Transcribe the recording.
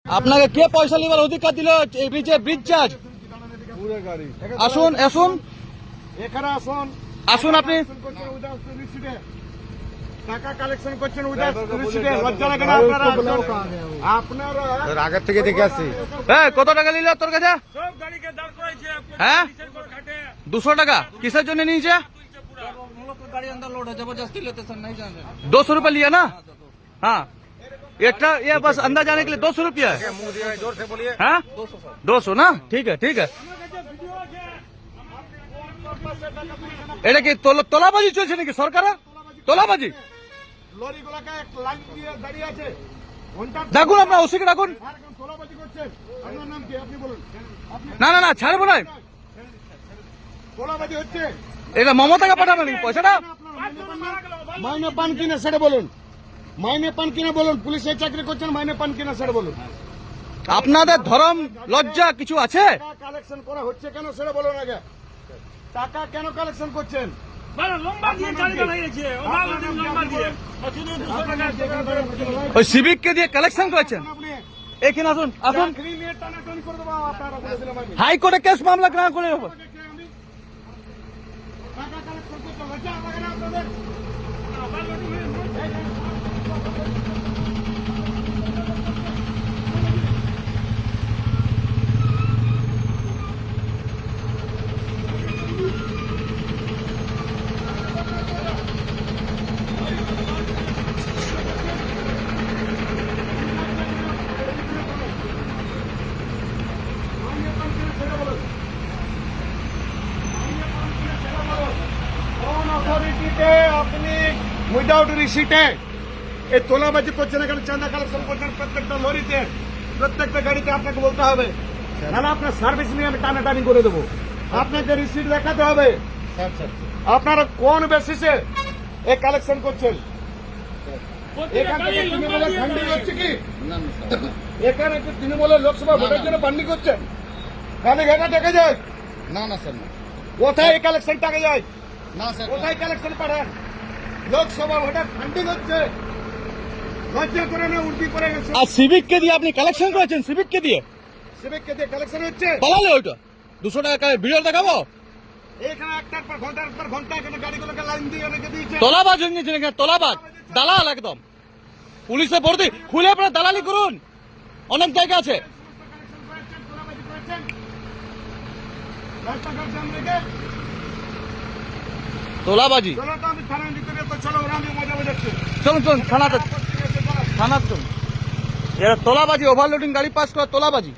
আপনাকে কে পয়সা নেবার অধিকার দিল? এই ব্রিজ চার্জ। আসুন আসুন এখানে আসুন আসুন আপনি। টাকা কালেকশন করছেন লজ্জা লাগে না আপনারা আগের থেকে দেখে আসছি। হ্যাঁ, কত টাকা নিল তোর কাছে? হ্যাঁ, 200 টাকা। কিসের জন্য নিয়েছে? 200 रुपया लिया ना? हाँ, एक ये बस अंदर जाने के लिए 200 रुपया है। जोर से बोलिए। हाँ, 200 ना? ठीक है ठीक है। এটা কি তোলাবাজি চলছে নাকি সরকার? তোলাবাজি লরিগুলোকে লাইন দিয়ে দাঁড়িয়ে আছে। ডাকুন, আপনার ওসিকে ডাকুন। তোলাবাজি করছেন, আপনার নাম কি আপনি বলুন। না না না, ছাড়বো না। তোলাবাজি হচ্ছে, এটা মমতাকে পাঠাবেন পয়সাটা। মাইনে পান কিনা সেটা বলুন, মাইনে পান কিনা বলুন। পুলিশের চাকরি করছেন, মাইনে পান কিনা সেটা বলুন। আপনাদের ধরম লজ্জা কিছু আছে? টাকা কালেকশন করা হচ্ছে কেন সেটা বলুন আগে। টাকা কেন কালেকশন করছেন? ওই সিভিককে দিয়ে কালেকশন করেছেন। এখানে আসুন আসুন, হাইকোর্টে কেস মামলা গ্রহণ করে নেব। টাকা কালেকশন করতে লজ্জা লাগে না আপনাদের? কোন অথরিটিতে আপনি উইদাউট রিসিটে এই তোলাবাজি করছেন, এখানে চাঁদা কালেকশন করছেন প্রত্যেকটা লরিতে, প্রত্যেকটা গাড়িতে আপনাকে বলতে হবে, নাহলে আপনার সার্ভিস নিয়ে আমি টানাটানি করে দেবো। আপনাকে রিসিট দেখাতে হবে আপনারা কোন বেসিসে এই কালেকশন করছেন। এখান থেকে তৃণমূলের ফান্ডিং হচ্ছে কি? এখানে কি তৃণমূলের লোকসভা ভোটের জন্য ফান্ডিং করছেন? কালে ঘাটা দেখা যায় না না স্যার, না কোথায় এই কালেকশন টাকা যায়? না স্যার, কোথায় কালেকশন পাঠান? লোকসভা ভোটের ফান্ডিং হচ্ছে, লজ্জা করে না উল্টি করে গেছে। আর সিভিককে দিয়ে আপনি কালেকশন করেছেন? সিভিককে দিয়ে সিভিককে দিয়ে কালেকশন হচ্ছে, পালালে ওইটা 200 টাকা ভিডিও দেখাবো। এখানে একটার পর ঘন্টা এখানে গাড়িগুলোকে লাইন দিয়ে রেখে দিয়েছে। তোলাবাজ হয়ে নিয়েছেন এখানে, তোলাবাজ দালাল একদম। পুলিশে ভর্তি, খুলে আপনারা দালালি করুন, অনেক জায়গা আছে। রাস্তাঘাট জ্যাম রেখে তোলাবাজি। চলো তো আমি থানার ভিতরে, তো চলো ওরা আমি মজা বোঝাচ্ছি। চলুন চলুন থানাতে, থানা চলুন। এরা তোলাবাজি, ওভারলোডিং গাড়ি পাস করা তোলাবাজি।